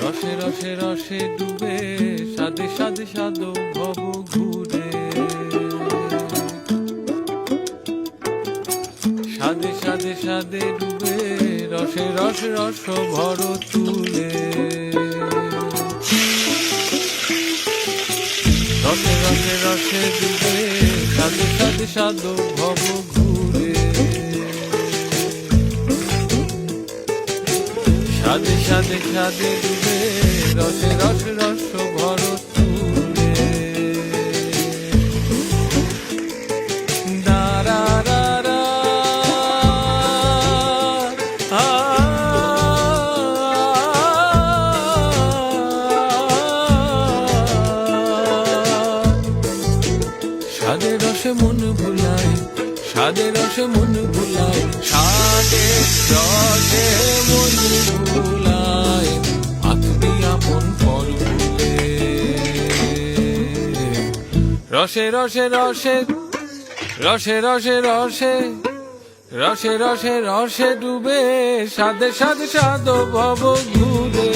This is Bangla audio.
রসে রসে রসে ডুবে সাদে সাদে সাদো ভব ঘুরে সাদে সাদে সাদে ডুবে রসে রসে রস ভর তুলে রসে রসে রসে ডুবে সাদে সাদে সাদো ভব ঘুরে সাদে সাদে সাদে ডুবে রসে রসে রস ভর তুলে দারা রা সাদে রসে মন ভুলায় সাদে রসে মন ভুলায় সাদে রসে মন ভুলায় আত্মী আপন পর ভুলে রসে রসে রসে রসে রসে রসে রসে রসে রসে ডুবে সাদে সাদে সাদো ভব ঘুরে